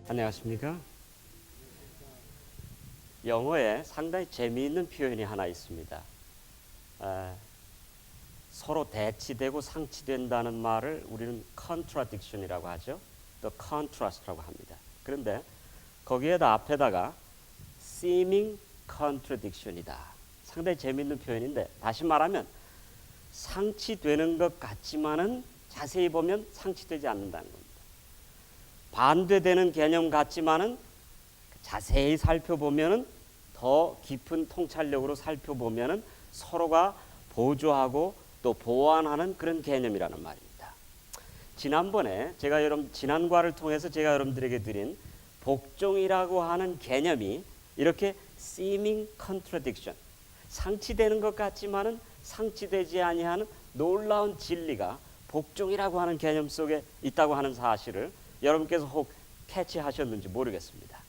안녕하십니까? 영어에 상당히 재미있는 표현이 하나 있습니다. 서로 대치되고 상치된다는 말을 우리는 contradiction이라고 하죠. 또 contrast라고 합니다. 그런데 거기에다 앞에다가 seeming contradiction이다. 상당히 재미있는 표현인데, 다시 말하면 상치되는 것 같지만은 자세히 보면 상치되지 않는다는 겁니다. 반대되는 개념 같지만은 자세히 살펴보면은 더 깊은 통찰력으로 살펴보면은 서로가 보조하고 또 보완하는 그런 개념이라는 말입니다. 지난번에 지난과를 통해서 제가 여러분들에게 드린 복종이라고 하는 개념이 이렇게 seeming contradiction, 상치되는 것 같지만은 상치되지 아니하는 놀라운 진리가 복종이라고 하는 개념 속에 있다고 하는 사실을 여러분께서 혹 캐치하셨는지 모르겠습니다.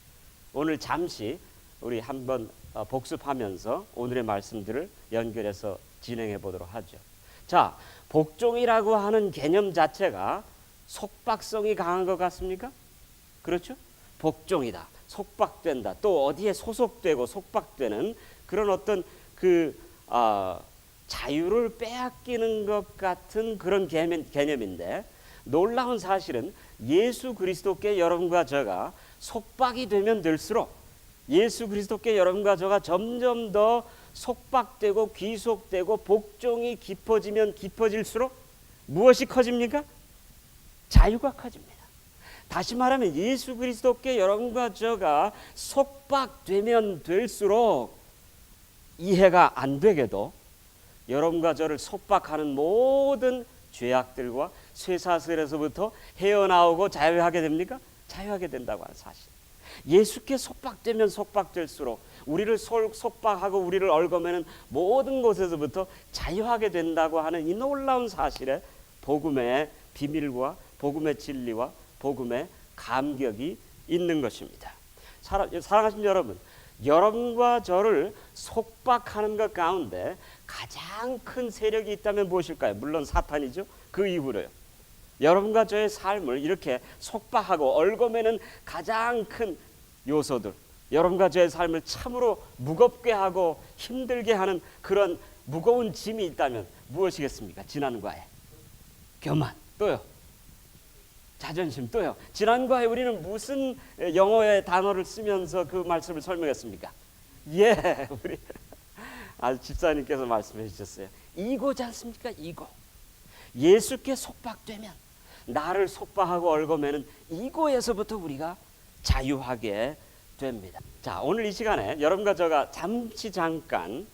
오늘 잠시 우리 한번 복습하면서 오늘의 말씀들을 연결해서 진행해 보도록 하죠. 자, 복종이라고 하는 개념 자체가 속박성이 강한 것 같습니까? 그렇죠? 복종이다, 속박된다, 또 어디에 소속되고 속박되는 그런 어떤 자유를 빼앗기는 것 같은 그런 개념인데, 놀라운 사실은 예수 그리스도께 여러분과 저가 속박이 되면 될수록, 예수 그리스도께 여러분과 저가 점점 더 속박되고 귀속되고 복종이 깊어지면 깊어질수록 무엇이 커집니까? 자유가 커집니다. 다시 말하면 예수 그리스도께 여러분과 저가 속박되면 될수록 이해가 안 되게도 여러분과 저를 속박하는 모든 죄악들과 쇠사슬에서부터 헤어나오고 자유하게 됩니까? 자유하게 된다고 하는 사실. 예수께 속박되면 속박될수록 우리를 속박하고 우리를 얽어매는 모든 곳에서부터 자유하게 된다고 하는 이 놀라운 사실에 복음의 비밀과 복음의 진리와 복음의 감격이 있는 것입니다. 사랑하신 여러분, 여러분과 저를 속박하는 것 가운데 가장 큰 세력이 있다면 무엇일까요? 물론 사탄이죠. 그 이후로요. 여러분과 저의 삶을 이렇게 속박하고 얽어매는 가장 큰 요소들, 여러분과 저의 삶을 참으로 무겁게 하고 힘들게 하는 그런 무거운 짐이 있다면 무엇이겠습니까? 지난과에 교만, 또요 자존심, 또요. 지난과에 우리는 무슨 영어의 단어를 쓰면서 그 말씀을 설명했습니까? 우리 집사님께서 말씀해 주셨어요. 이고지 않습니까? 이고. 예수께 속박되면, 나를 속박하고 얽어매는 이고에서부터 우리가 자유하게 됩니다. 자, 오늘 이 시간에 여러분과 저가 잠깐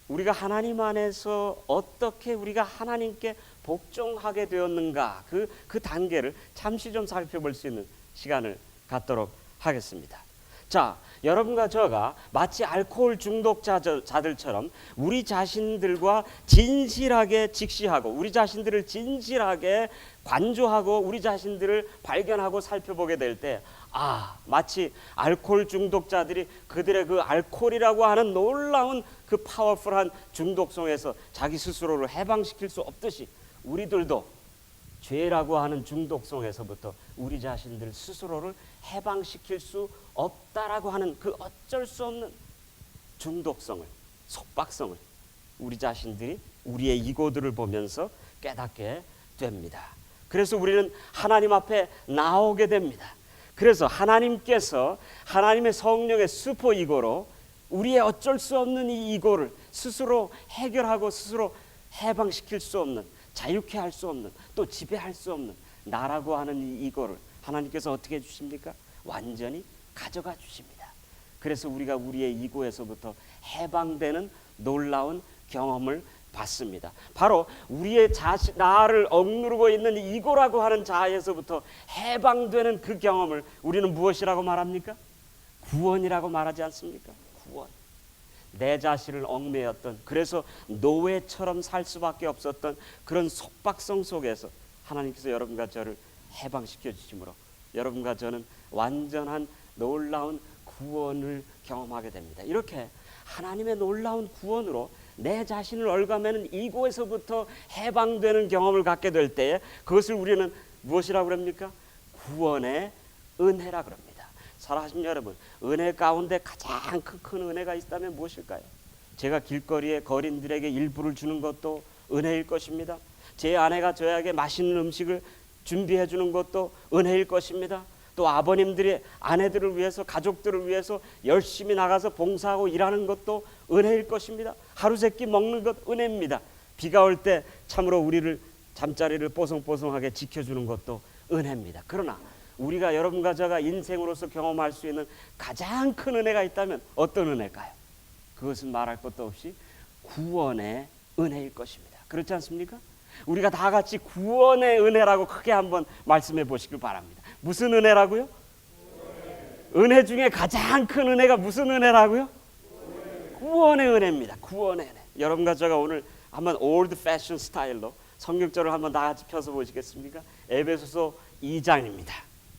우리가 하나님 안에서 어떻게 우리가 하나님께 복종하게 되었는가, 그 단계를 잠시 좀 살펴볼 수 있는 시간을 갖도록 하겠습니다. 자, 여러분과 저가 마치 알코올 중독자들처럼 우리 자신들과 진실하게 직시하고 우리 자신들을 진실하게 관조하고 우리 자신들을 발견하고 살펴보게 될 때, 마치 알코올 중독자들이 그들의 그 알코올이라고 하는 놀라운 그 파워풀한 중독성에서 자기 스스로를 해방시킬 수 없듯이 우리들도 죄라고 하는 중독성에서부터 우리 자신들 스스로를 해방시킬 수 없다라고 하는 그 어쩔 수 없는 중독성을, 속박성을 우리 자신들이 우리의 이고들을 보면서 깨닫게 됩니다. 그래서 우리는 하나님 앞에 나오게 됩니다. 그래서 하나님께서 하나님의 성령의 슈퍼 이고로 우리의 어쩔 수 없는 이 이고를 스스로 해결하고 스스로 해방시킬 수 없는, 자유케 할 수 없는, 또 지배할 수 없는 나라고 하는 이 이고를 하나님께서 어떻게 해주십니까? 완전히 가져가 주십니다. 그래서 우리가 우리의 이고에서부터 해방되는 놀라운 경험을 받습니다. 바로 우리의 나를 억누르고 있는 이고라고 하는 자아에서부터 해방되는 그 경험을 우리는 무엇이라고 말합니까? 구원이라고 말하지 않습니까? 구원. 내 자신을 얽매였던, 그래서 노예처럼 살 수밖에 없었던 그런 속박성 속에서 하나님께서 여러분과 저를 해방시켜 주심으로 여러분과 저는 완전한 놀라운 구원을 경험하게 됩니다. 이렇게 하나님의 놀라운 구원으로 내 자신을 얽어매는 이고에서부터 해방되는 경험을 갖게 될 때에 그것을 우리는 무엇이라고 합니까? 구원의 은혜라 그럽니다. 사랑하신 여러분, 은혜 가운데 가장 큰 은혜가 있다면 무엇일까요? 제가 길거리에 거린들에게 일부를 주는 것도 은혜일 것입니다. 제 아내가 저에게 맛있는 음식을 준비해 주는 것도 은혜일 것입니다. 또 아버님들이 아내들을 위해서, 가족들을 위해서 열심히 나가서 봉사하고 일하는 것도 은혜일 것입니다. 하루 세끼 먹는 것 은혜입니다. 비가 올 때 참으로 우리를 잠자리를 뽀송뽀송하게 지켜주는 것도 은혜입니다. 그러나 우리가, 여러분과 제가 인생으로서 경험할 수 있는 가장 큰 은혜가 있다면 어떤 은혜일까요? 그것은 말할 것도 없이 구원의 은혜일 것입니다. 그렇지 않습니까? 우리가 다 같이 구원의 은혜라고 크게 한번 말씀해 보시길 바랍니다. 무슨 은혜라고요? 은혜 중에 가장 큰 은혜가 무슨 은혜라고요? 구원의 은혜입니다. 구원의 은혜. 여러분과 제가 오늘 한번 올드 패션 스타일로 성경절을 한번 다 같이 펴서 보시겠습니까? 에베소서 2장입니다.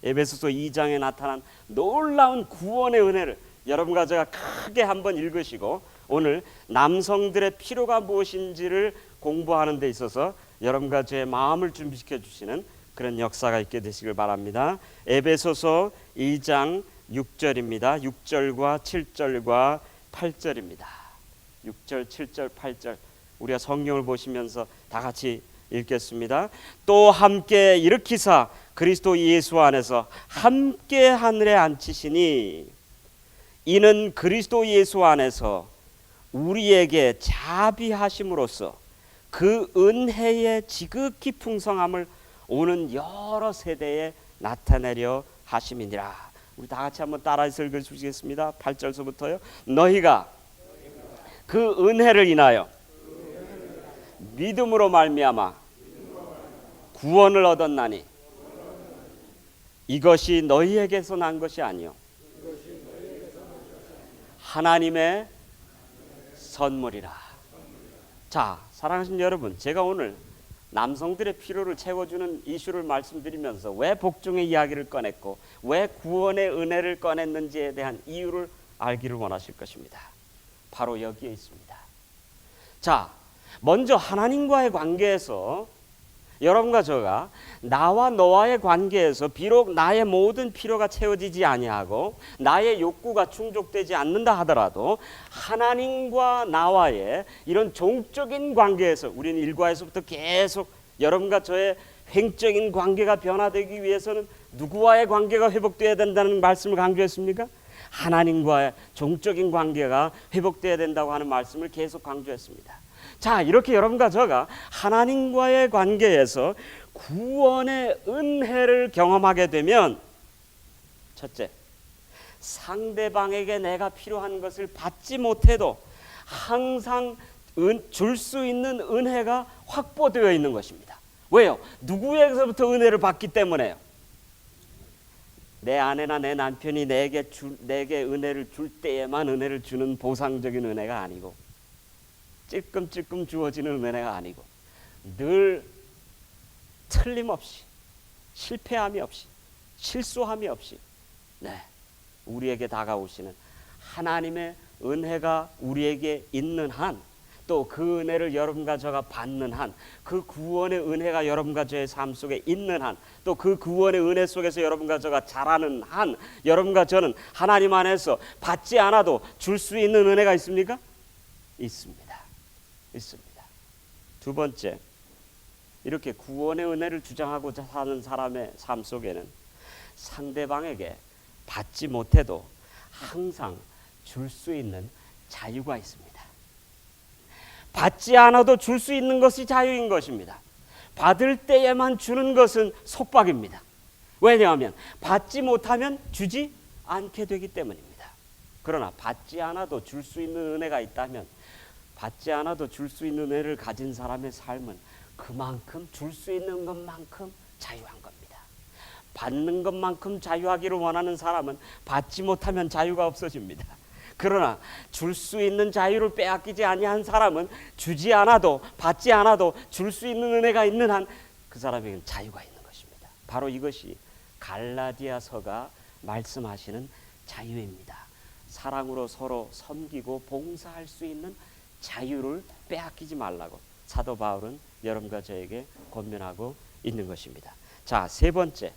에베소서 2장에 나타난 놀라운 구원의 은혜를 여러분과 제가 크게 한번 읽으시고 오늘 남성들의 필요가 무엇인지를 공부하는 데 있어서 여러분과 제 마음을 준비시켜 주시는 그런 역사가 있게 되시길 바랍니다. 에베소서 2장 6절입니다. 6절과 7절과 8절입니다. 6절, 7절, 8절 우리가 성경을 보시면서 다 같이 읽겠습니다. 또 함께 일으키사 그리스도 예수 안에서 함께 하늘에 앉히시니 이는 그리스도 예수 안에서 우리에게 자비하심으로써 그 은혜의 지극히 풍성함을 오는 여러 세대에 나타내려 하심이니라. 우리 다 같이 한번 따라서 읽어주시겠습니다. 8절서부터요. 너희가 그 은혜를 인하여 믿음으로 말미암아 구원을 얻었나니 이것이 너희에게서 난 것이 아니요 하나님의 선물이라. 자, 사랑하신 여러분, 제가 오늘 남성들의 필요를 채워주는 이슈를 말씀드리면서 왜 복종의 이야기를 꺼냈고 왜 구원의 은혜를 꺼냈는지에 대한 이유를 알기를 원하실 것입니다. 바로 여기에 있습니다. 자, 먼저 하나님과의 관계에서 여러분과 저가 나와 너와의 관계에서 비록 나의 모든 필요가 채워지지 아니하고 나의 욕구가 충족되지 않는다 하더라도 하나님과 나와의 이런 종적인 관계에서 우리는 일과에서부터 계속 여러분과 저의 횡적인 관계가 변화되기 위해서는 누구와의 관계가 회복되어야 된다는 말씀을 강조했습니까? 하나님과의 종적인 관계가 회복되어야 된다고 하는 말씀을 계속 강조했습니다. 자, 이렇게 여러분과 저가 하나님과의 관계에서 구원의 은혜를 경험하게 되면 첫째, 상대방에게 내가 필요한 것을 받지 못해도 항상 줄 수 있는 은혜가 확보되어 있는 것입니다. 왜요? 누구에게서부터 은혜를 받기 때문에요. 내 아내나 내 남편이 내게 은혜를 줄 때에만 은혜를 주는 보상적인 은혜가 아니고 찔끔찔끔 주어지는 은혜가 아니고 늘 틀림없이 실패함이 없이 실수함이 없이 우리에게 다가오시는 하나님의 은혜가 우리에게 있는 한, 또 그 은혜를 여러분과 저가 받는 한, 그 구원의 은혜가 여러분과 저의 삶 속에 있는 한, 또 그 구원의 은혜 속에서 여러분과 저가 자라는 한, 여러분과 저는 하나님 안에서 받지 않아도 줄 수 있는 은혜가 있습니까? 있습니다. 두 번째, 이렇게 구원의 은혜를 주장하고자 사는 사람의 삶 속에는 상대방에게 받지 못해도 항상 줄 수 있는 자유가 있습니다. 받지 않아도 줄 수 있는 것이 자유인 것입니다. 받을 때에만 주는 것은 속박입니다. 왜냐하면 받지 못하면 주지 않게 되기 때문입니다. 그러나 받지 않아도 줄 수 있는 은혜가 있다면, 받지 않아도 줄 수 있는 은혜를 가진 사람의 삶은 그만큼 줄 수 있는 것만큼 자유한 겁니다. 받는 것만큼 자유하기를 원하는 사람은 받지 못하면 자유가 없어집니다. 그러나 줄 수 있는 자유를 빼앗기지 아니한 사람은 주지 않아도 받지 않아도 줄 수 있는 은혜가 있는 한 그 사람에게는 자유가 있는 것입니다. 바로 이것이 갈라디아서가 말씀하시는 자유입니다. 사랑으로 서로 섬기고 봉사할 수 있는 자유를 빼앗기지 말라고 사도 바울은 여러분과 저에게 권면하고 있는 것입니다. 자, 세 번째,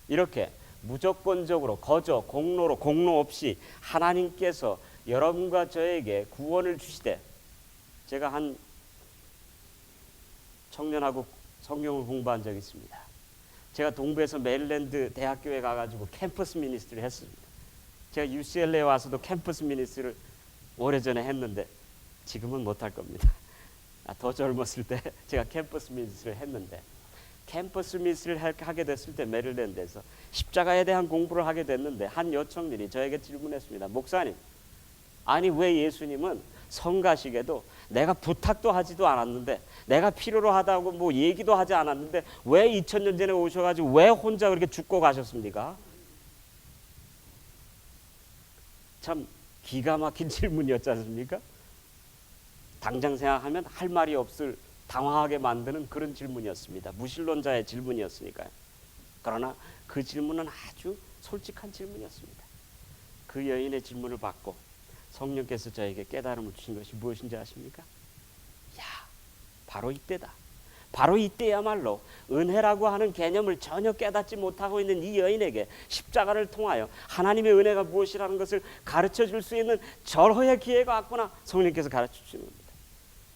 이렇게 무조건적으로 거저 공로로 공로 없이 하나님께서 여러분과 저에게 구원을 주시되, 제가 한 청년하고 성경을 공부한 적이 있습니다. 제가 동부에서 메릴랜드 대학교에 가가지고 캠퍼스 미니스트를 했습니다. 제가 UCLA에 와서도 캠퍼스 미니스트를 오래전에 했는데 지금은 못할 겁니다. 더 젊었을 때 제가 캠퍼스 미니스트를 했는데, 캠퍼스 미니스트를 하게 됐을 때 메릴랜드에서 십자가에 대한 공부를 하게 됐는데 한 여청들이 저에게 질문했습니다. 목사님, 아니 왜 예수님은 성가시게도 내가 부탁도 하지도 않았는데, 내가 필요로 하다고 뭐 얘기도 하지 않았는데 왜 2000년 전에 오셔가지고 왜 혼자 그렇게 죽고 가셨습니까? 참 기가 막힌 질문이었지 않습니까? 당장 생각하면 할 말이 없을, 당황하게 만드는 그런 질문이었습니다. 무신론자의 질문이었으니까요. 그러나 그 질문은 아주 솔직한 질문이었습니다. 그 여인의 질문을 받고 성령께서 저에게 깨달음을 주신 것이 무엇인지 아십니까? 야, 바로 이때다. 바로 이때야말로 은혜라고 하는 개념을 전혀 깨닫지 못하고 있는 이 여인에게 십자가를 통하여 하나님의 은혜가 무엇이라는 것을 가르쳐 줄 수 있는 절호의 기회가 왔구나. 성령께서 가르쳐 주시는 겁니다.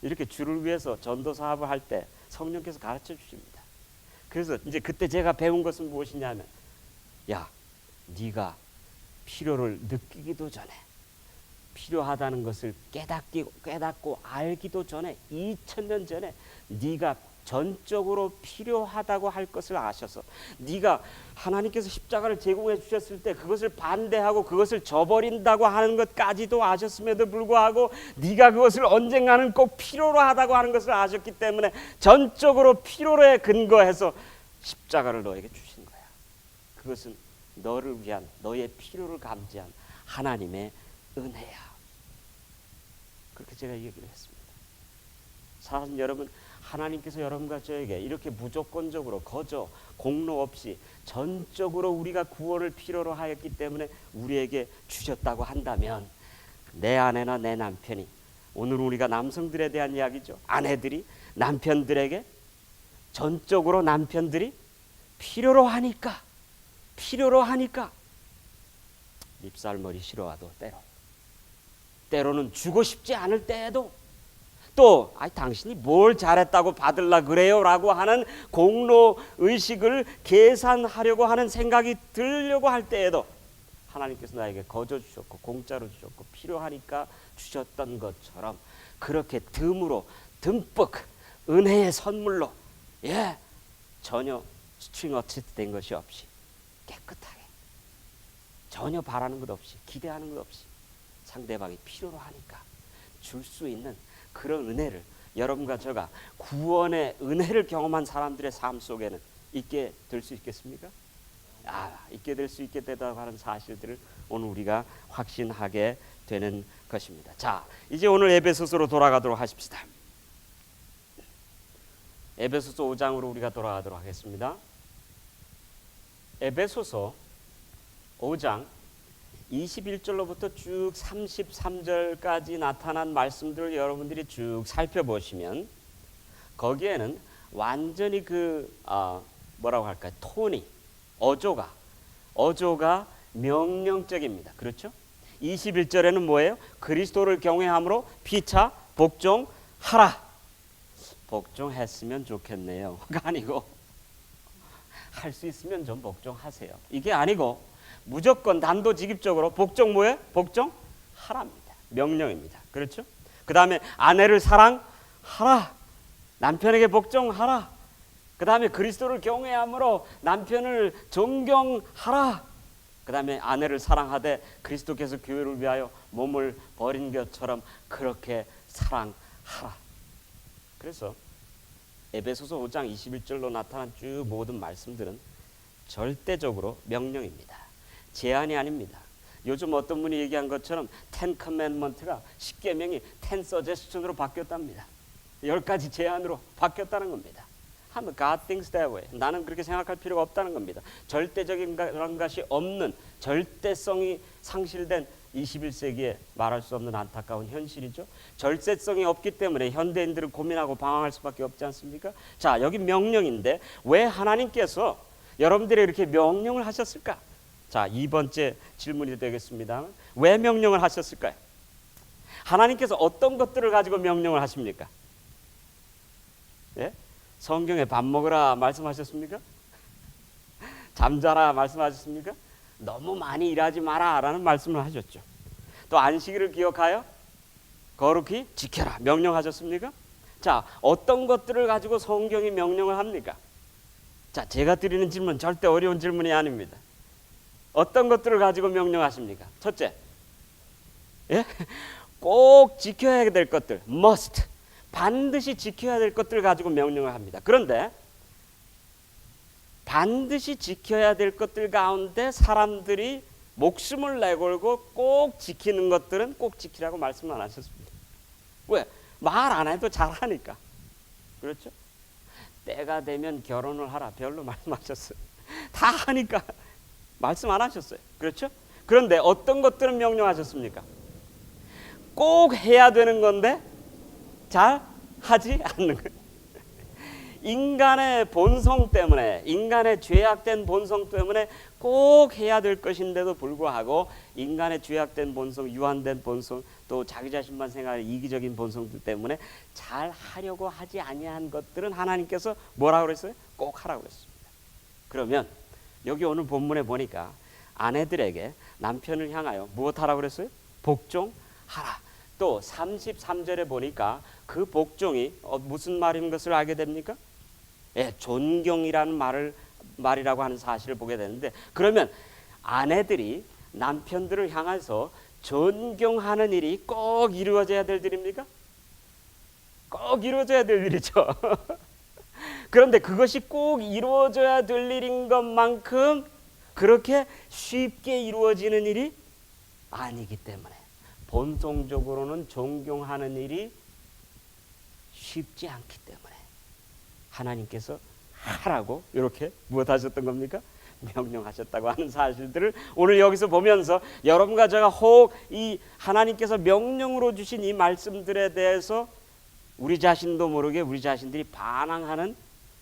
이렇게 주를 위해서 전도 사업을 할 때 성령께서 가르쳐 주십니다. 그래서 이제 그때 제가 배운 것은 무엇이냐면, 야, 네가 필요를 느끼기도 전에, 필요하다는 것을 깨닫고 알기도 전에, 2000년 전에 네가 전적으로 필요하다고 할 것을 아셔서, 네가 하나님께서 십자가를 제공해 주셨을 때 그것을 반대하고 그것을 저버린다고 하는 것까지도 아셨음에도 불구하고 네가 그것을 언젠가는 꼭 필요로 하다고 하는 것을 아셨기 때문에 전적으로 필요로에 근거해서 십자가를 너에게 주신 거야. 그것은 너를 위한, 너의 필요를 감지한 하나님의 은혜야. 그렇게 제가 얘기를 했습니다. 사랑하는 여러분, 하나님께서 여러분과 저에게 이렇게 무조건적으로 거저 공로 없이 전적으로 우리가 구원을 필요로 하였기 때문에 우리에게 주셨다고 한다면, 내 아내나 내 남편이, 오늘 우리가 남성들에 대한 이야기죠. 아내들이 남편들에게 전적으로 남편들이 필요로 하니까 립살머리 싫어하도 때로는 주고 싶지 않을 때에도 또 당신이 뭘 잘했다고 받으려 그래요 라고 하는 공로 의식을 계산하려고 하는 생각이 들려고 할 때에도 하나님께서 나에게 거저 주셨고 공짜로 주셨고 필요하니까 주셨던 것처럼, 그렇게 듬으로 듬뿍 은혜의 선물로, 전혀 스트링 어치트 된 것이 없이 깨끗하게, 전혀 바라는 것 없이 기대하는 것 없이 상대방이 필요로 하니까 줄 수 있는 그런 은혜를, 여러분과 제가 구원의 은혜를 경험한 사람들의 삶 속에는 있게 될 수 있겠습니까? 있게 될 수 있게 되다고 하는 사실들을 오늘 우리가 확신하게 되는 것입니다. 자, 이제 오늘 에베소서로 돌아가도록 하십시다. 에베소서 5장으로 우리가 돌아가도록 하겠습니다. 에베소서 5장 21절로부터 쭉 33절까지 나타난 말씀들을 여러분들이 쭉 살펴보시면 거기에는 완전히 뭐라고 할까요? 톤이, 어조가 명령적입니다. 그렇죠? 21절에는 뭐예요? 그리스도를 경외함으로 피차 복종하라. 복종했으면 좋겠네요. 그게 아니고 할 수 있으면 좀 복종하세요. 이게 아니고 무조건 단도직입적으로 복종 뭐예요? 복종하랍니다. 명령입니다. 그렇죠? 그 다음에 아내를 사랑하라. 남편에게 복종하라. 그 다음에 그리스도를 경외함으로 남편을 존경하라. 그 다음에 아내를 사랑하되 그리스도께서 교회를 위하여 몸을 버린 것처럼 그렇게 사랑하라. 그래서 에베소서 5장 21절로 나타난 쭉 모든 말씀들은 절대적으로 명령입니다. 제한이 아닙니다. 요즘 어떤 분이 얘기한 것처럼 10 commandment가 10계명이 10 suggestion으로 바뀌었답니다. 10가지 제한으로 바뀌었다는 겁니다. 하면 God thinks that way. 나는 그렇게 생각할 필요가 없다는 겁니다. 절대적인 그런 것이 없는, 절대성이 상실된 21세기에 말할 수 없는 안타까운 현실이죠. 절대성이 없기 때문에 현대인들은 고민하고 방황할 수밖에 없지 않습니까? 자, 여기 명령인데 왜 하나님께서 여러분들이 이렇게 명령을 하셨을까? 자, 2번째 질문이 되겠습니다. 왜 명령을 하셨을까요? 하나님께서 어떤 것들을 가지고 명령을 하십니까? 예? 성경에 밥 먹으라 말씀하셨습니까? 잠자라 말씀하셨습니까? 너무 많이 일하지 마라 라는 말씀을 하셨죠. 또 안식일을 기억하여 거룩히 지켜라 명령하셨습니까? 자, 어떤 것들을 가지고 성경이 명령을 합니까? 자, 제가 드리는 질문 절대 어려운 질문이 아닙니다. 어떤 것들을 가지고 명령하십니까? 첫째, 예? 꼭 지켜야 될 것들, must, 반드시 지켜야 될 것들을 가지고 명령을 합니다. 그런데 반드시 지켜야 될 것들 가운데 사람들이 목숨을 내걸고 꼭 지키는 것들은 꼭 지키라고 말씀 안 하셨습니다. 왜? 말 안 해도 잘하니까. 그렇죠? 때가 되면 결혼을 하라 별로 말씀하셨어요. 다 하니까 말씀 안 하셨어요. 그렇죠? 그런데 어떤 것들은 명령하셨습니까? 꼭 해야 되는 건데 잘 하지 않는 거예요. 인간의 본성 때문에, 인간의 죄악된 본성 때문에 꼭 해야 될 것인데도 불구하고 인간의 죄악된 본성, 유한된 본성, 또 자기 자신만 생각하는 이기적인 본성들 때문에 잘 하려고 하지 아니한 것들은 하나님께서 뭐라고 그랬어요? 꼭 하라고 그랬습니다. 그러면 여기 오늘 본문에 보니까 아내들에게 남편을 향하여 무엇 하라고 그랬어요? 복종하라. 또 33절에 보니까 그 복종이 무슨 말인 것을 알게 됩니까? 예, 존경이라는 말이라고 하는 사실을 보게 되는데, 그러면 아내들이 남편들을 향해서 존경하는 일이 꼭 이루어져야 될 일입니까? 꼭 이루어져야 될 일이죠. 그런데 그것이 꼭 이루어져야 될 일인 것만큼 그렇게 쉽게 이루어지는 일이 아니기 때문에 본성적으로는 존경하는 일이 쉽지 않기 때문에 하나님께서 하라고 이렇게 무엇 하셨던 겁니까? 명령하셨다고 하는 사실들을 오늘 여기서 보면서 여러분과 제가 혹 이 하나님께서 명령으로 주신 이 말씀들에 대해서 우리 자신도 모르게 우리 자신들이 반항하는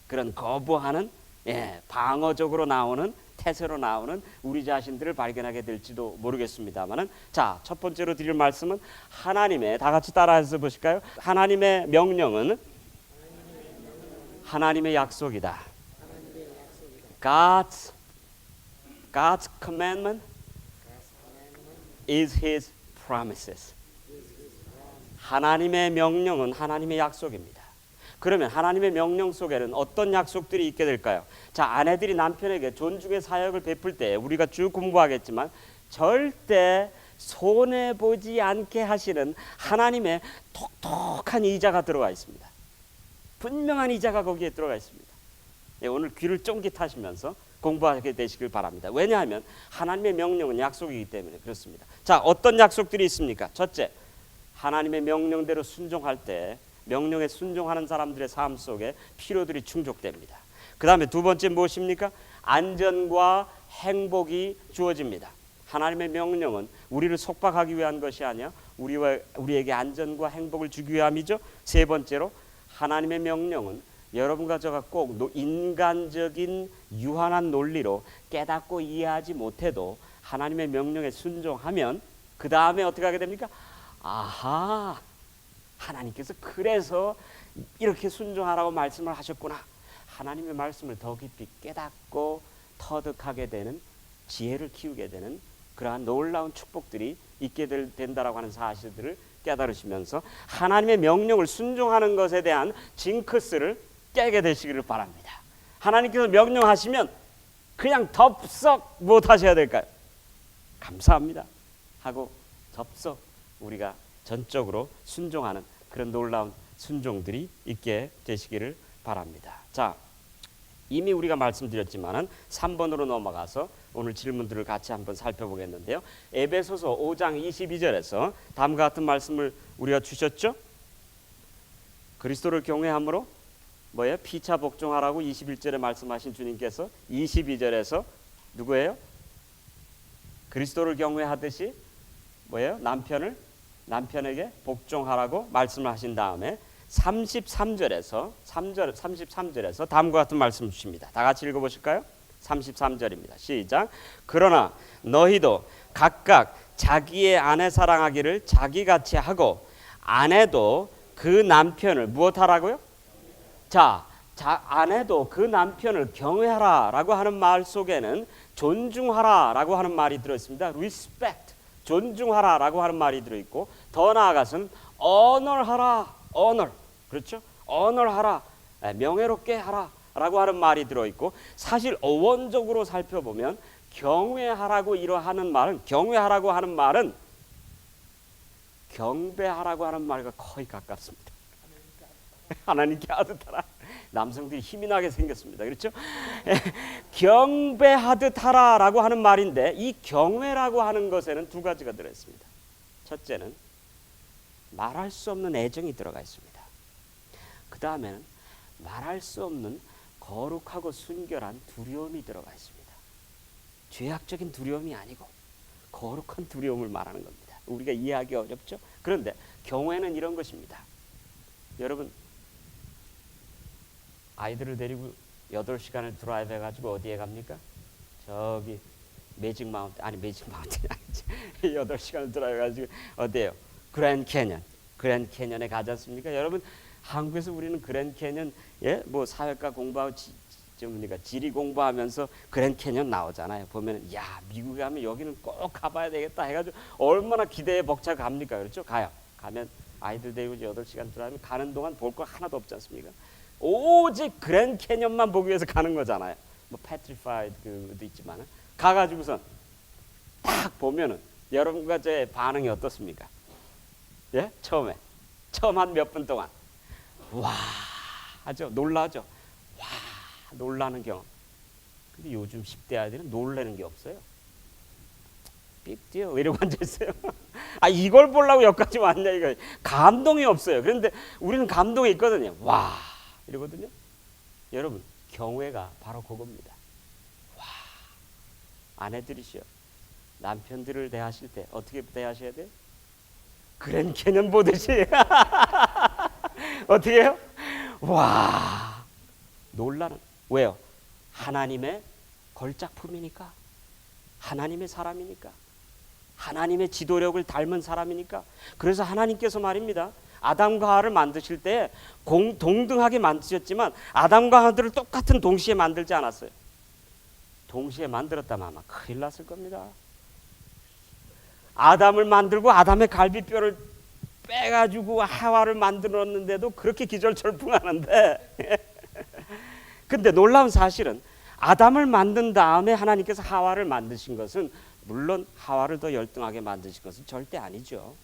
그런 거부하는, 예, 방어적으로 나오는 태세로 나오는 우리 자신들을 발견하게 될지도 모르겠습니다만은, 자, 첫 번째로 드릴 말씀은 하나님의, 다 같이 따라해서 보실까요? 하나님의 명령은 하나님의 약속이다. God's commandment is His promises. 하나님의 명령은 하나님의 약속입니다. 그러면 하나님의 명령 속에는 어떤 약속들이 있게 될까요? 자, 아내들이 남편에게 존중의 사역을 베풀 때 우리가 쭉 공부하겠지만 절대 손해보지 않게 하시는 하나님의 톡톡한 이자가 들어가 있습니다. 분명한 이자가 거기에 들어가 있습니다. 예, 오늘 귀를 쫑깃하시면서 공부하게 되시길 바랍니다. 왜냐하면 하나님의 명령은 약속이기 때문에 그렇습니다. 자, 어떤 약속들이 있습니까? 첫째, 하나님의 명령대로 순종할 때 명령에 순종하는 사람들의 삶 속에 필요들이 충족됩니다. 그 다음에 두 번째 무엇입니까? 안전과 행복이 주어집니다. 하나님의 명령은 우리를 속박하기 위한 것이 아니야 우리에게 안전과 행복을 주기 위함이죠. 세 번째로 하나님의 명령은 여러분과 저가 꼭 인간적인 유한한 논리로 깨닫고 이해하지 못해도 하나님의 명령에 순종하면 그 다음에 어떻게 하게 됩니까? 아하, 하나님께서 그래서 이렇게 순종하라고 말씀을 하셨구나. 하나님의 말씀을 더 깊이 깨닫고 터득하게 되는, 지혜를 키우게 되는 그러한 놀라운 축복들이 있게 된다라고 하는 사실들을 깨달으시면서 하나님의 명령을 순종하는 것에 대한 징크스를 깨게 되시기를 바랍니다. 하나님께서 명령하시면 그냥 덥석 못 하셔야 될까요? 감사합니다 하고 덥석 우리가 전적으로 순종하는 그런 놀라운 순종들이 있게 되시기를 바랍니다. 자, 이미 우리가 말씀드렸지만은 3번으로 넘어가서 오늘 질문들을 같이 한번 살펴보겠는데요. 에베소서 5장 22절에서 다음과 같은 말씀을 우리가 주셨죠? 그리스도를 경외함으로 뭐예요? 피차 복종하라고 21절에 말씀하신 주님께서 22절에서 누구예요? 그리스도를 경외하듯이 뭐예요? 남편에게 복종하라고 말씀을 하신 다음에 33절에서 다음과 같은 말씀 주십니다. 다 같이 읽어보실까요? 33절입니다. 시작. 그러나 너희도 각각 자기의 아내 사랑하기를 자기같이 하고 아내도 그 남편을 무엇하라고요? 아내도 그 남편을 경외하라라고 하는 말 속에는 존중하라라고 하는 말이 들어있습니다. respect, 존중하라라고 하는 말이 들어있고 더 나아가서는 honor하라, honor, 그렇죠? honor하라, 명예롭게 하라라고 하는 말이 들어있고 사실 어원적으로 살펴보면 경외하라고 하는 말은 경배하라고 하는 말과 거의 가깝습니다. 하나님께 하듯 하라. 남성들이 힘이 나게 생겼습니다. 그렇죠? 경배하듯 하라라고 하는 말인데 이 경외라고 하는 것에는 두 가지가 들어있습니다. 첫째는 말할 수 없는 애정이 들어가 있습니다. 그 다음에는 말할 수 없는 거룩하고 순결한 두려움이 들어가 있습니다. 죄악적인 두려움이 아니고 거룩한 두려움을 말하는 겁니다. 우리가 이해하기 어렵죠? 그런데 경외는 이런 것입니다. 여러분 아이들을 데리고 8시간을 드라이브 해가지고 어디에 갑니까? 저기 매직 마운틴 아니지 8시간을 드라이브 해가지고 어디에요? 그랜드 캐년에 가지 않습니까? 여러분 한국에서 우리는 그랜드 캐년 뭐 사회과 공부하고 지리 공부하면서 그랜드 캐년 나오잖아요. 보면 야 미국에 가면 여기는 꼭 가봐야 되겠다 해가지고 얼마나 기대에 벅차 갑니까? 그렇죠? 가면 아이들 데리고 8시간 드라이브 가는 동안 볼 거 하나도 없지 않습니까? 오직 그랜드 캐년만 보기 위해서 가는 거잖아요. 뭐 petrified 그도 있지만 가가지고선 딱 보면은 여러분과 제 반응이 어떻습니까? 예? 처음 한 몇 분 동안 와 하죠. 놀라죠. 와 놀라는 경험. 근데 요즘 10대 아이들은 놀라는 게 없어요. 빅디어 이러고 앉아있어요. 이걸 보려고 여기까지 왔냐 이거. 감동이 없어요. 그런데 우리는 감동이 있거든요. 와 이러거든요. 여러분 경외가 바로 그겁니다. 와 아내들이시여 남편들을 대하실 때 어떻게 대하셔야 돼요? 그랜드 캐년 보듯이 어떻게 해요? 와 놀라는 왜요? 하나님의 걸작품이니까 하나님의 사람이니까 하나님의 지도력을 닮은 사람이니까 그래서 하나님께서 말입니다. 아담과 하와를 만드실 때 동등하게 만드셨지만 아담과 하와를 똑같은 동시에 만들지 않았어요. 동시에 만들었다면 아마 큰일 났을 겁니다. 아담을 만들고 아담의 갈비뼈를 빼가지고 하와를 만들었는데도 그렇게 기절철풍하는데 근데 놀라운 사실은 아담을 만든 다음에 하나님께서 하와를 만드신 것은 물론 하와를 더 열등하게 만드신 것은 절대 아니죠.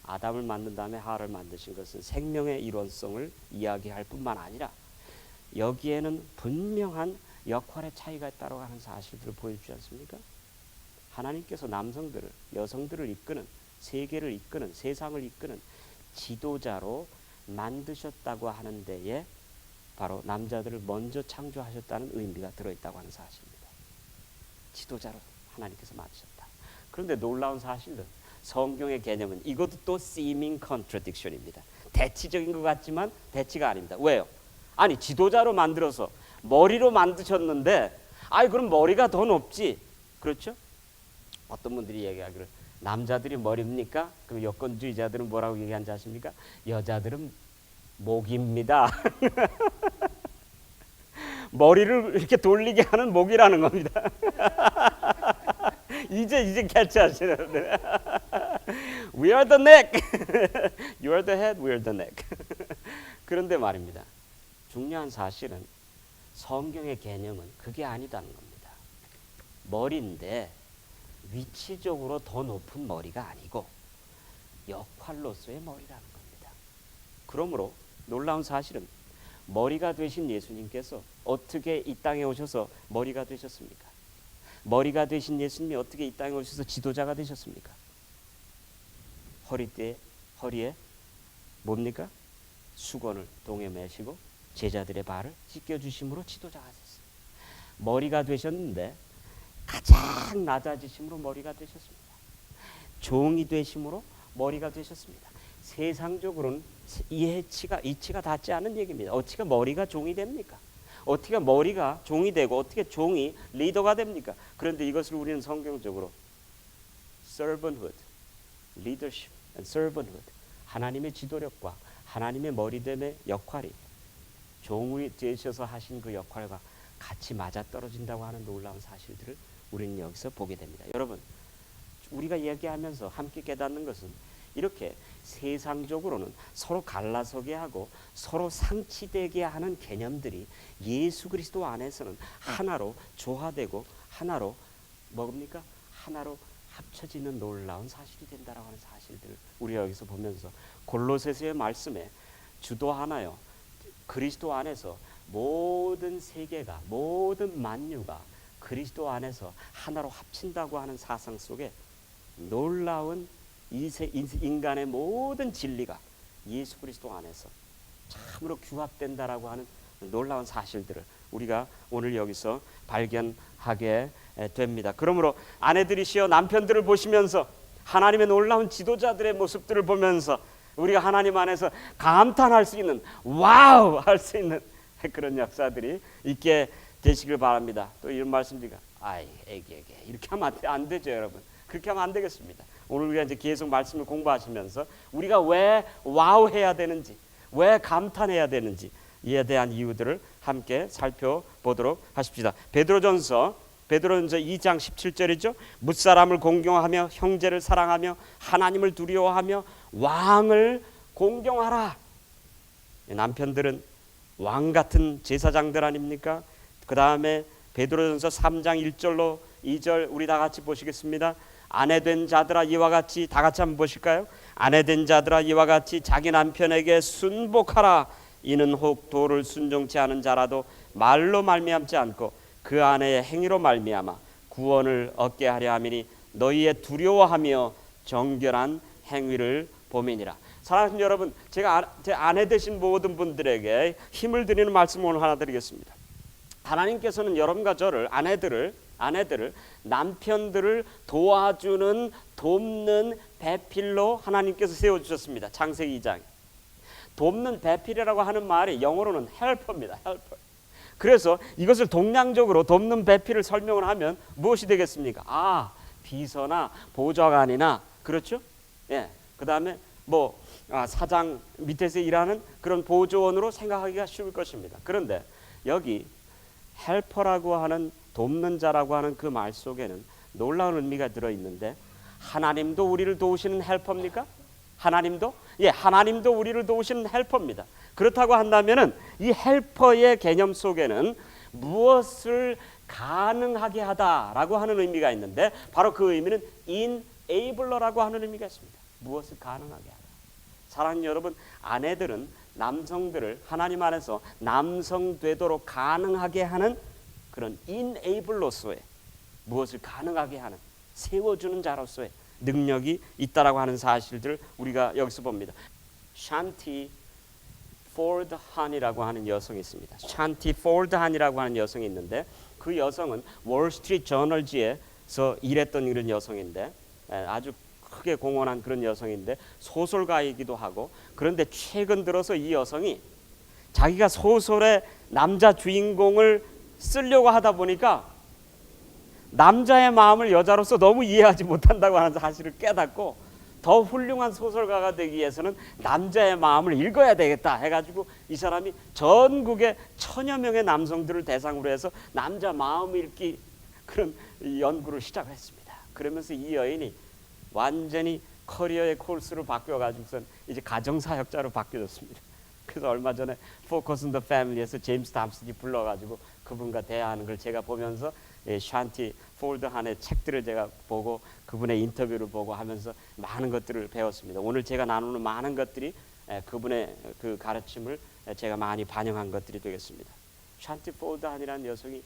아담을 만든 다음에 하와를 만드신 것은 생명의 일원성을 이야기할 뿐만 아니라 여기에는 분명한 역할의 차이가 있다고 하는 사실들을 보여주지 않습니까? 하나님께서 남성들을 여성들을 이끄는 세계를 이끄는 세상을 이끄는 지도자로 만드셨다고 하는 데에 바로 남자들을 먼저 창조하셨다는 의미가 들어있다고 하는 사실입니다. 지도자로 하나님께서 만드셨다. 그런데 놀라운 사실은 성경의 개념은 이것도 또 seeming contradiction입니다. 대치적인 것 같지만 대치가 아닙니다. 왜요? 아니 지도자로 만들어서 머리로 만드셨는데 그럼 머리가 더 높지. 그렇죠? 어떤 분들이 얘기하기를 남자들이 머리입니까? 그럼 여권주의자들은 뭐라고 얘기하는지 아십니까? 여자들은 목입니다. 머리를 이렇게 돌리게 하는 목이라는 겁니다. 이제 캐치하시는데 We are the neck. You are the head, we are the neck. 그런데 말입니다. 중요한 사실은 성경의 개념은 그게 아니다는 겁니다. 머리인데 위치적으로 더 높은 머리가 아니고 역할로서의 머리라는 겁니다. 그러므로 놀라운 사실은 머리가 되신 예수님께서 어떻게 이 땅에 오셔서 머리가 되셨습니까? 머리가 되신 예수님이 어떻게 이 땅에 오셔서 지도자가 되셨습니까? 허리에 뭡니까? 수건을 동에 매시고 제자들의 발을 씻겨주심으로 지도자가 됐어요. 머리가 되셨는데 가장 낮아지심으로 머리가 되셨습니다. 종이 되심으로 머리가 되셨습니다. 세상적으로는 이치가 닿지 않은 얘기입니다. 어찌가 머리가 종이 됩니까? 어떻게 머리가 종이 되고 어떻게 종이 리더가 됩니까? 그런데 이것을 우리는 성경적으로 servanthood, leadership and servanthood, 하나님의 지도력과 하나님의 머리됨의 역할이 종이 되셔서 하신 그 역할과 같이 맞아떨어진다고 하는 놀라운 사실들을 우리는 여기서 보게 됩니다. 여러분, 우리가 얘기하면서 함께 깨닫는 것은 이렇게 세상적으로는 서로 갈라서게 하고 서로 상치되게 하는 개념들이 예수 그리스도 안에서는 하나로 조화되고 하나로 뭡니까? 하나로 합쳐지는 놀라운 사실이 된다라고 하는 사실들을 우리가 여기서 보면서 골로새서의 말씀에 주도하나요? 그리스도 안에서 모든 세계가 모든 만유가 그리스도 안에서 하나로 합친다고 하는 사상 속에 놀라운 인간의 모든 진리가 예수 그리스도 안에서 참으로 규합된다라고 하는 놀라운 사실들을 우리가 오늘 여기서 발견하게 됩니다. 그러므로 아내들이시여 남편들을 보시면서 하나님의 놀라운 지도자들의 모습들을 보면서 우리가 하나님 안에서 감탄할 수 있는, 와우 할 수 있는 그런 역사들이 있게 되시길 바랍니다. 또 이런 말씀드리가 애기 이렇게 하면 안 되죠, 여러분. 그렇게 하면 안 되겠습니다. 오늘 우리가 이제 계속 말씀을 공부하시면서 우리가 왜 와우 해야 되는지, 왜 감탄해야 되는지 이에 대한 이유들을 함께 살펴보도록 하십시다. 베드로전서 2장 17절이죠. 뭇사람을 공경하며 형제를 사랑하며 하나님을 두려워하며 왕을 공경하라. 남편들은 왕 같은 제사장들 아닙니까? 그 다음에 베드로전서 3장 1절로 2절 우리 다 같이 보시겠습니다. 아내된 자들아 이와 같이 다 같이 한번 보실까요? 아내된 자들아 이와 같이 자기 남편에게 순복하라. 이는 혹 도를 순종치 않은 자라도 말로 말미암지 않고 그 아내의 행위로 말미암아 구원을 얻게 하려 함이니 너희의 두려워하며 정결한 행위를 보미니라. 사랑하는 여러분, 제가 제 아내 되신 모든 분들에게 힘을 드리는 말씀을 오늘 하나 드리겠습니다. 하나님께서는 여러분과 저를 아내들을 남편들을 도와주는 돕는 배필로 하나님께서 세워주셨습니다. 창세기 2장. 돕는 배필이라고 하는 말이 영어로는 helper입니다. helper. 그래서 이것을 동양적으로 돕는 배필을 설명을 하면 무엇이 되겠습니까? 비서나 보좌관이나, 그렇죠? 예. 그 다음에 사장 밑에서 일하는 그런 보조원으로 생각하기가 쉬울 것입니다. 그런데 여기 헬퍼라고 하는 돕는 자라고 하는 그 말 속에는 놀라운 의미가 들어있는데, 하나님도 우리를 도우시는 헬퍼입니까? 하나님도 우리를 도우시는 헬퍼입니다. 그렇다고 한다면은 이 헬퍼의 개념 속에는 무엇을 가능하게 하다라고 하는 의미가 있는데, 바로 그 의미는 enabler라고 하는 의미가 있습니다. 무엇을 가능하게 하다. 사랑하는 여러분, 아내들은 남성들을 하나님 안에서 남성 되도록 가능하게 하는 그런 enabler로서의, 무엇을 가능하게 하는, 세워주는 자로서의 능력이 있다라고 하는 사실들을 우리가 여기서 봅니다. 샨티 포드한이라고 하는 여성이 있습니다. 샨티 포드한이라고 하는 여성이 있는데, 그 여성은 월스트리트 저널지에서 일했던 이런 여성인데, 아주 크게 공헌한 그런 여성인데 소설가이기도 하고, 그런데 최근 들어서 이 여성이 자기가 소설의 남자 주인공을 쓰려고 하다 보니까 남자의 마음을 여자로서 너무 이해하지 못한다고 하는 사실을 깨닫고, 더 훌륭한 소설가가 되기 위해서는 남자의 마음을 읽어야 되겠다 해가지고 이 사람이 전국의 1000여 명의 남성들을 대상으로 해서 남자 마음 읽기 그런 연구를 시작했습니다. 그러면서 이 여인이 완전히 커리어의 코스로 바뀌어가지고선 이제 가정사역자로 바뀌어졌습니다. 그래서 얼마 전에 Focus on the Family에서 제임스 탐슨이 불러가지고 그분과 대화하는 걸 제가 보면서 샨티 폴드한의 책들을 제가 보고 그분의 인터뷰를 보고 하면서 많은 것들을 배웠습니다. 오늘 제가 나누는 많은 것들이 그분의 그 가르침을 제가 많이 반영한 것들이 되겠습니다. 샨티 폴드한이라는 여성이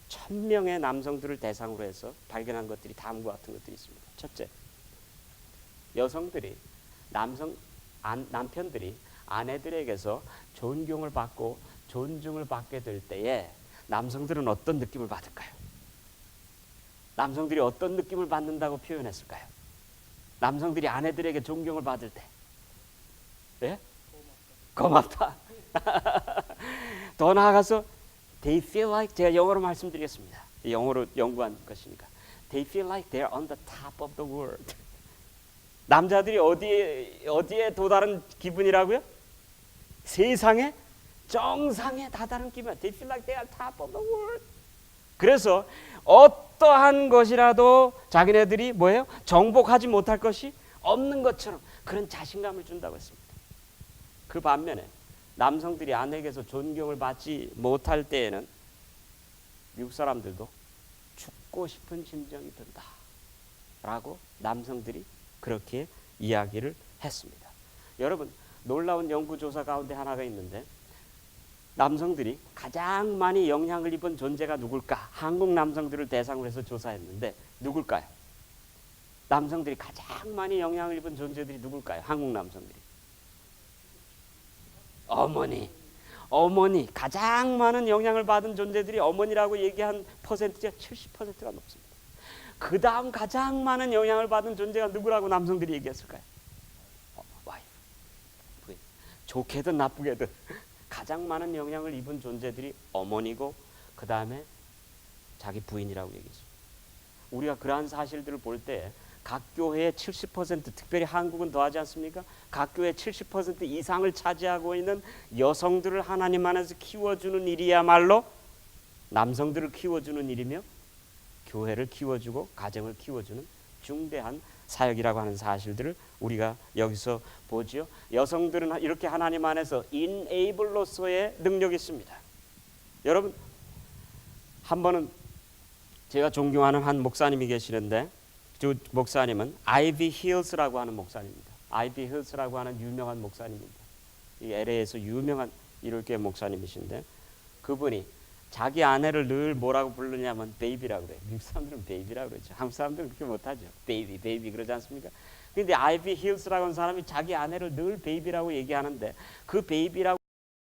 1000명의 남성들을 대상으로 해서 발견한 것들이 다음과 같은 것들이 있습니다. 첫째, 여성들이 남편들이 아내들에게서 존경을 받고 존중을 받게 될 때에 남성들은 어떤 느낌을 받을까요? 남성들이 어떤 느낌을 받는다고 표현했을까요? 남성들이 아내들에게 존경을 받을 때, 예? 고맙다. 더 나아가서 They feel like, 제가 영어로 말씀드리겠습니다. 영어로 연구한 것이니까. They feel like they're on the top of the world. 남자들이 어디에 도달한 기분이라고요? 세상의 정상에 다다른 기분. They feel like they are top of the world. 그래서 어떠한 것이라도 자기네들이 뭐예요? 정복하지 못할 것이 없는 것처럼 그런 자신감을 준다고 했습니다. 그 반면에 남성들이 아내에게서 존경을 받지 못할 때에는 미국 사람들도 죽고 싶은 심정이 든다 라고 남성들이 그렇게 이야기를 했습니다. 여러분, 놀라운 연구조사 가운데 하나가 있는데 남성들이 가장 많이 영향을 입은 존재가 누굴까? 한국 남성들을 대상으로 해서 조사했는데 누굴까요? 남성들이 가장 많이 영향을 입은 존재들이 누굴까요? 한국 남성들이. 어머니 가장 많은 영향을 받은 존재들이 어머니라고 얘기한 퍼센트가 70%가 높습니다. 그 다음 가장 많은 영향을 받은 존재가 누구라고 남성들이 얘기했을까요? 와이프, 부인. 좋게든 나쁘게든 가장 많은 영향을 입은 존재들이 어머니고 그 다음에 자기 부인이라고 얘기했습니다. 우리가 그러한 사실들을 볼 때 각 교회의 70%, 특별히 한국은 더하지 않습니까? 각 교회의 70% 이상을 차지하고 있는 여성들을 하나님 안에서 키워주는 일이야말로 남성들을 키워주는 일이며 교회를 키워주고 가정을 키워주는 중대한 사역이라고 하는 사실들을 우리가 여기서 보지요. 여성들은 이렇게 하나님 안에서 인에이블로서의 능력이 있습니다. 여러분, 한 번은 제가 존경하는 한 목사님이 계시는데 그 목사님은 아이비 힐스라고 하는 목사님입니다. 아이비 힐스라고 하는 유명한 목사님입니다. 이 LA에서 유명한 이룰교회 목사님이신데 그분이 자기 아내를 늘 뭐라고 부르냐면 베이비라고 그래요. 미국 사람들은 베이비라고 그러죠. 한국 사람들은 그렇게 못하죠. 베이비 그러지 않습니까? 근데 아이비 힐스라고 하는 사람이 자기 아내를 늘 베이비라고 얘기하는데 그 베이비라고